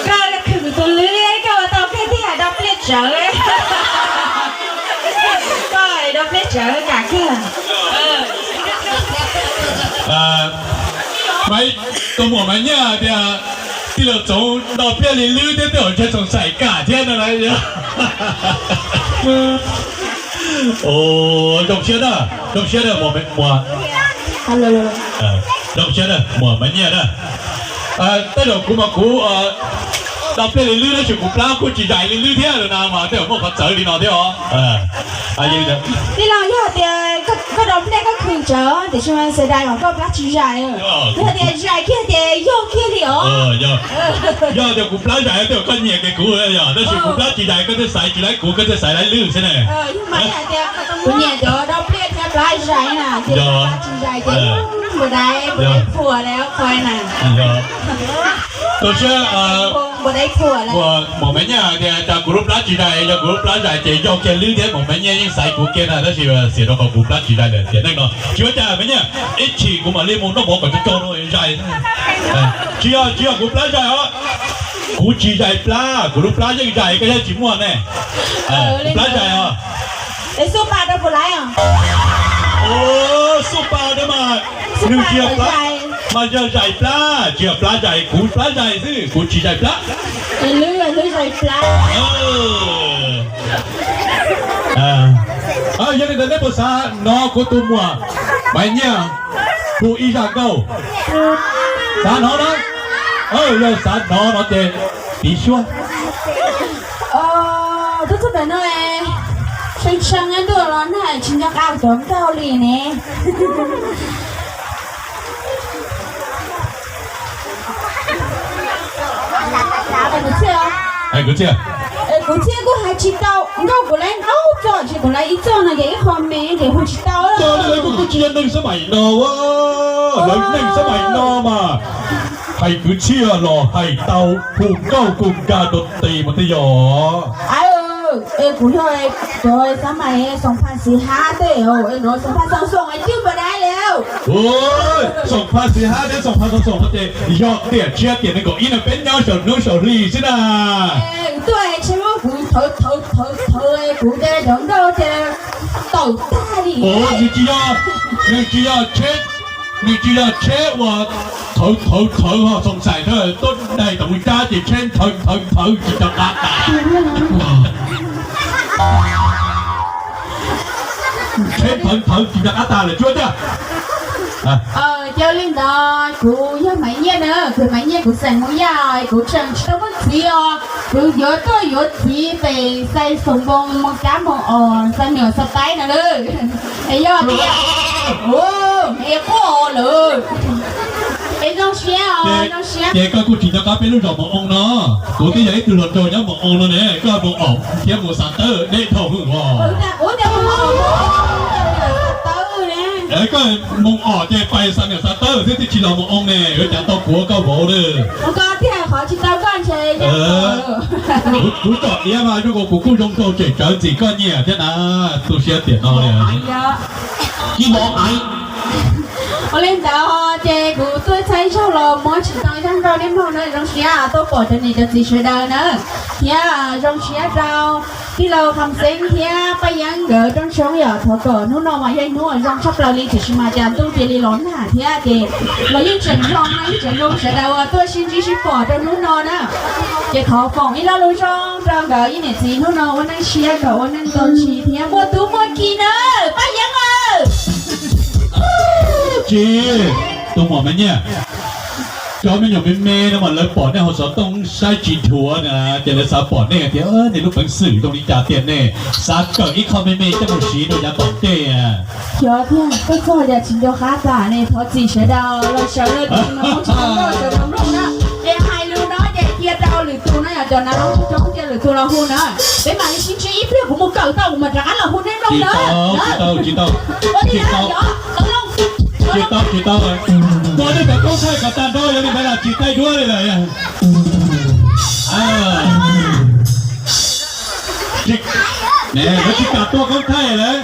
cái khử tụi lưới cái mà tao cái thì đọc liệt trở coi đọc liệt trở cả kia mấy tôi muốn mấy nhà thì thì là chỗ đọc liệt liền lưới thế tưởng cho chúng xảy cả thiên rồi đấy nhá đồng chiến à mùa đồng chiến à mùa mấy nhà đó tới đầu cũng mà cú đọc lên lưới nó chỉ cú plá cú chỉ dạy lưới thế rồi nào mà thế mà có trở đi nào thế hả như vậy đi làm như thì có đọc lên có khử trở thì chúng ta sẽ đại mà có plá chỉ dạy rồi thì dạy kia thì vô kia thì do thì cú plá dạy thì có nhiều cái cú ấy giờ nó chỉ cú plá chỉ dạy có thể xài chỉ lấy cú có thể xài lấy lưới thế này nhưng mà thì cú nhà đó đọc lên theo plá dạy nè thì chỉ dạy thì bữa đây phùaแล้วคอยน่ะtôi sẽ bữa đây phùaแล้วmột mấy nhà thìจากกลุ่มร้านจีได้จากกลุ่มร้านใหญ่จะยกแกลื้อเท่าmột mấy nhàยังใส่กูเกณฑ์นะถ้าเสียเราก็กลุ่มร้านจีได้เลยเสียนั่นเนาะเชื่อใจไหมเนี่ยไอ้ฉีกูมาเรียกมึงต้องบอกก่อนจะโจรใหญ่เชื่อกลุ่มร้านใหญ่เหรอกูจีใหญ่ปลากลุ่มร้านยังใหญ่ก็ใช่จีม่วนแน่กลุ่มร้านใหญ่เหรอไอ้สู้ปลาได้ผลไรอ่ะโอ้สู้ปลาได้มาหนึ่งเชียร์ปลามันจะใหญ่ปลาเชียร์ปลาใหญ่กูปลาใหญ่สิกูจีใหญ่ปลาลื้อใหญ่ปลายังได้ภาษาโนกุตุมัวไม่เนี่ยกูอีจากเก้าสารโนนะยังสารโนนะเจปีชัวทุกคนเนี่ยฉันงั้นดูร้อนหน่อยฉันจะก้าวจอมเกาหลีเนี่ยกูเชื่อกูหาชิตาเรากูเลยเอาจอดชิกูเลยอีจอนะแกอีคอมเมนต์แกหัวชิตาแล้วจอเลยกูเชื่อหนึ่งสมัยนอวะหนึ่งสมัยนอมาให้กูเชื่อหรอให้เตาผูกเก้ากลุ่มการดนตรีมันจะหยอกูเลยสมัย2045เด้อเนาะ2022ไอ้จิ้วมาได้แล้วโอ้ย2045ได้2022มันจะยอดเตี้ยเชี่ยเตี้ยในเกาะอินเป็นยอดเฉลิมเฉลี่ยใช่ไหม对ใช่ว่ากูกูจะโดนเราจะตบตาดิโอ้你只要切我頭哈，送晒都係都係同家姐切頭就得啦。切頭就得啦，嚟做啫。cho lên đó cụ với mấy nhé nữa cụ mấy nhé cụ sang mũi dài cụ chẳng đâu có gì cụ dỡ tôi dỡ thì về xây sùng bông một cá một xây nửa sắp tay nữa luôn thấy chưa em có luôn em trong xe cái cụ chỉ cho cá bên lúc đầu một ông nó cụ cái giấy từ lần rồi nhá một ông luôn nè có một ổng thêm một sản tơ để thầu hưởngก็มงออกใจไปสั่งเนี่ยซาเตอร์ที่ชิลามองเนี่ยจะต้องหัวก็โบเลยก็ที่ขอชิตาก้อนเชยกูต่อเนี้ยมา如果กูกู้中透这找几个เนี่ยที่น่ะตัวเสียเตียนเอาเนี่ยกี่โมงไอ้我领导这股最才收了，莫知道让เราเล่นพอเลยต้องเสียตัวปอดจะนี่จะตีช่วยได้นะเฮียต้องเสียเราที่เราทำเซ็งเฮียไปยังเกิดต้องช่องอย่าถอดก่อนนู้นนอมายังนู้นต้องชอบเราลีถือชิมาจามตู้เจลีร้อนหาเฮียเจเรายังเฉินรองนะเฉินรองเสียดาวตัวชินจีชิปอดจะนู้นนอนะเจขอฝ่องอีเรารู้ช่องเราเกิดยี่เนี่ยจีนู้นนอวันนั้นเชียร์กับวันนั้นโดนชีเฮียมัวตู้มัวกีเนอไปยังจีตัวหมอมันเนี่ยจอมมันอยู่เป็นเมย์นะมันเลยปอดเนี่ยเขาสอนต้องใช้จีทัวนะจะเลยซาปอดเนี่ยเดี๋ยวในรูปหนังสือตรงนี้จ่าเตียนเนี่ยซาเกิดอีกคอมเมย์จะมาชี้โดยยาปอดเตี้ยเดี๋ยวเพื่อนก็จะอยากชิมเดียวข้าจ่าเนี่ยพอจีเฉดาวเราเฉลยถึงน้องชิมเราจะทำลงนะเอ้ไฮลูน้อยเด็กเกียร์ดาวหรือตัวนั้นอยากจะน้องจ้องเกียร์หรือตัวเราหุ่นนะเป็นมาในชิ้นชี้เพื่อนผมมุกเก่าเต่ามาจากอันเราหุ่นได้ลงเลยจีเต้าเลยตัวนี้แบบต้องใช้กับตาด้วยยังไม่ได้จีใต้ด้วยเลยจิกเนี่ยแล้วจิกกับตัวเขาไทยเลย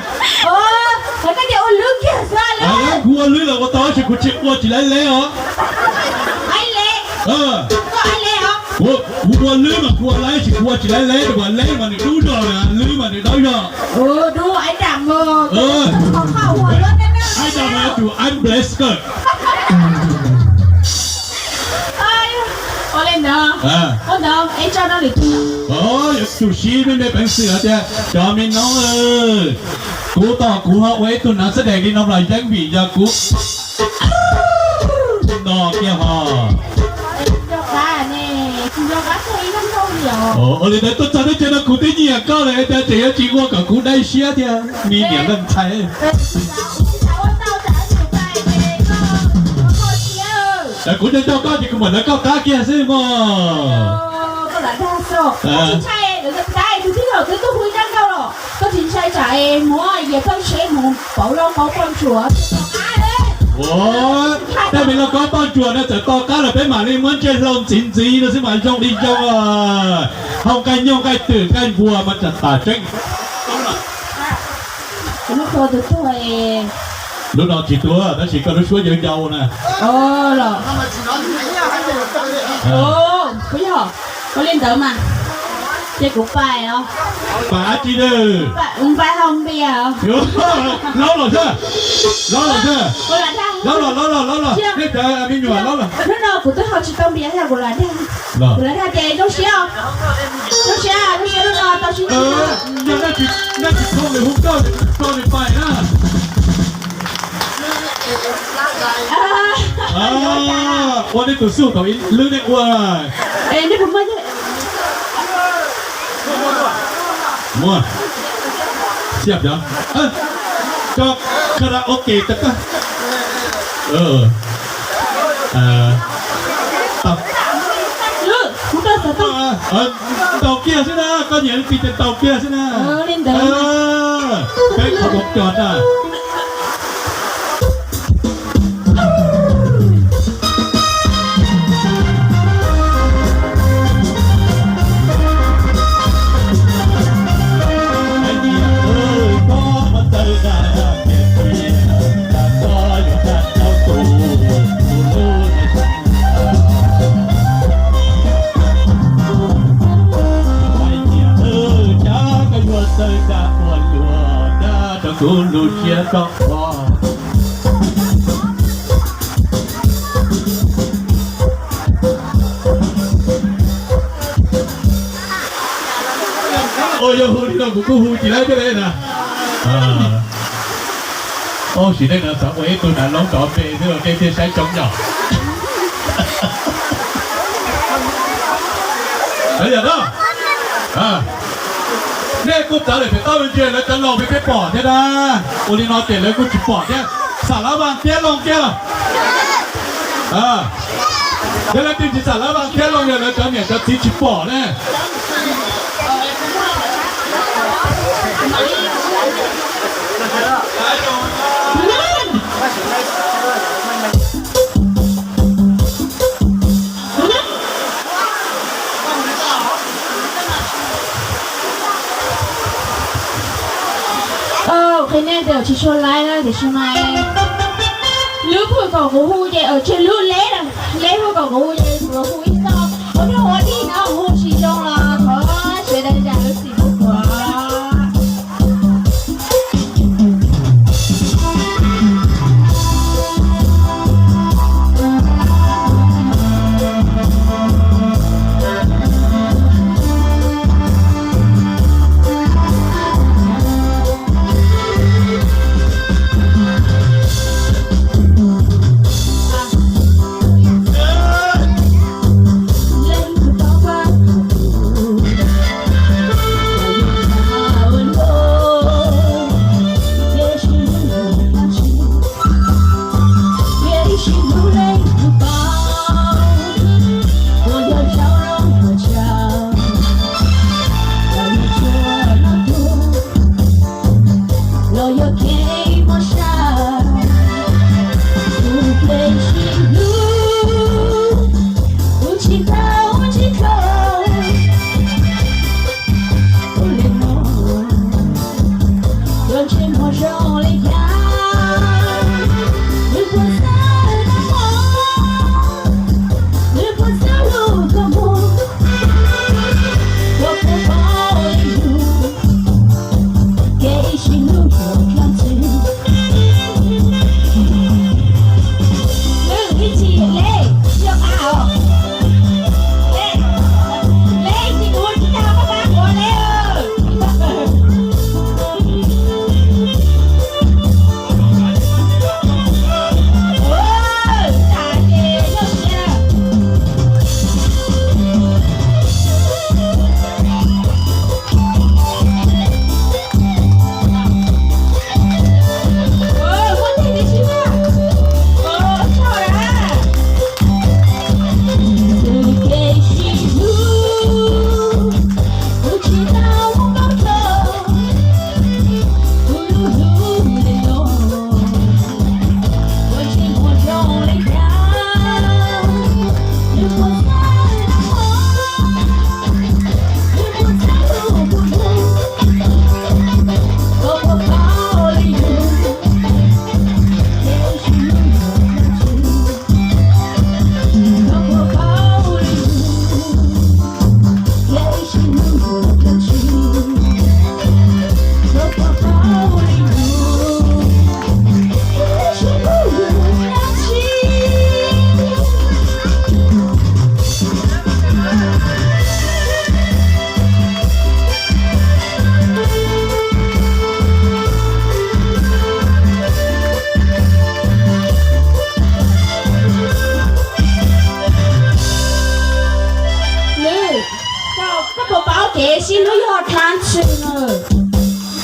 แล้วก็เดี๋ยวลึกแค่ซะเลยหัว我女了，我当时我起来来哦。ai lệ ก็ai lệ hả 我女嘛，我来是我起来来的，我来嘛你都着呢，女嘛你都着。ดูไอ้ดำของข้าวหัวรถนั่นน่ะ I don't have to unblessed skirt. 我嚟呢，我呢，哎，找哪里去？哦，有主席ไม่ได้เป็นเสือจ้ะจอมินน้องเอ้ยกูต่อกูเอาไว้ตุนนักแสดงที่น้ำลายแย่งบีจะกูดอกเกี่ยวฮะ ยกได้เนี่ยยกได้ใช้น้ำเท่าเดียว 哦，我哋睇都真係見到กู啲嘢高咧，但係有次我กับกูได้เสีย啲มีเหนียวกันใช่ แต่กูจะเจ้าก้าวที่กูเหมือนแล้วก้าวก้าเกียร์ใช่ไหม ก็หลานท่าโซ่ก็ทิ้งใช่หรือก็ได้คือที่เรา都回家到了ก็ทิ้งใช่จ่ายหมู也跟谁หมู保老保关注啊โอ้แต่เป็นเราก็ป้อนจวนนะแต่ต่อก้าวเราเป็นหมาในมันจะลงจินจีนะสิหมาจงดีจังอ่ะเอาไก่ย่องไก่ตื่นไก่บัวมันจะตาเจ๊ง ลูกตัวตัวเอง ลูกน้องกี่ตัวแต่สิก็รู้ช่วยเยาวๆนะ 哦了哦不要我練到嘛一個拜哦 ป่าจีเด้อ 拜後邊啊 ล้อหล่อใช่ล้อหล่อใช่ 我來睇 ล้อหล่อนี่เจอมีหนวดล้อหล่อ 那那古都好吃東邊係我來睇我來睇嘅都是啊都是啊都是那個到時 ยังน่าจิตโค้งเลยหุ้มก้อนก้อนไปนะวันนี้ตัวสู้ตัวอีลื้อเนี่ยว่า哎你不摸的มั่วเสียบยังก็คาราโอเกะแต่ก็ตับ 不告訴他เต่าเกียร์ใช่ไหมก็เหยียดปีเป็นเต่าเกียร์ใช่ไหมเป็นขบวนจอดอ่ะกูรู้เชียร์ก็พอโอ้ยหูนี่เรากูหูจีไรไปเลยนะโอ้สิได้นะสาวไอ้ตัวนั้นร้องต่อไปเรื่องเกมที่ใช้จงหยอกเฮ้ยเนาะเนี่ยกูจะเลยไปต้อนเป็นเจนแล้วจะลองไปแค่ปอดใช่ไหมวันนี้นอนเตะเลยกูจิปอดเนี่ยสารบางแค่ลงแค่หรอเดี๋ยวเราตีจิสารบางแค่ลงเนี่ยแล้วจะเนี่ยจะตีจิปอดเนี่ยcái này đều chỉ cho lại là để cho mày lứa của cậu của hu vậy ở trên lứa lẽ của cậu của hu vậy của hu ít sao có cái hoa đi nó hu chỉ trong là thôi sẽ đây là cái gì quá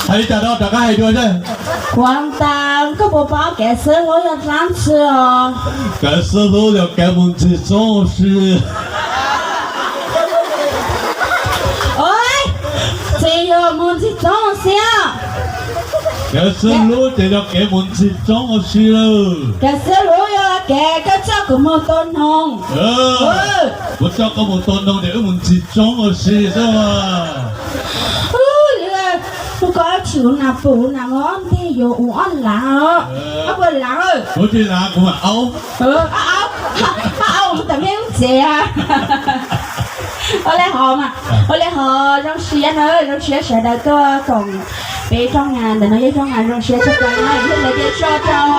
还找到大家还多噻？广东个宝宝给生我要三次哦。给生我要给我们去做事。喂，只有我们去做事。给生我就要给我们去做事了。给生我要给个照顾我多弄。我照顾我多弄的我们去做事是吧？tôi có chịu nào phụ nào ngon thì dù ngon lạ áo quần lạ ơi bữa đi lạ cũng mà áo áo tao biết gì à ở đây họ trong xe nữa trong xe sẽ đợi cơ còn bé trong nhà để nó trong nhà trong xe chắc chắn này nên là cho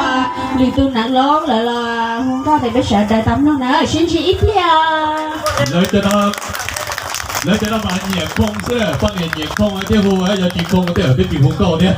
lì tu nặng lớn lại là không có thì bé sẽ đợi tắm nó nữa xin chị ít đi Nói cho nó mà nhiệt phong chứ, phát hiện nhiệt phong ở cái hồ ấy, giờ nhiệt phong có thể ở cái nhiệt phong cầu đấy.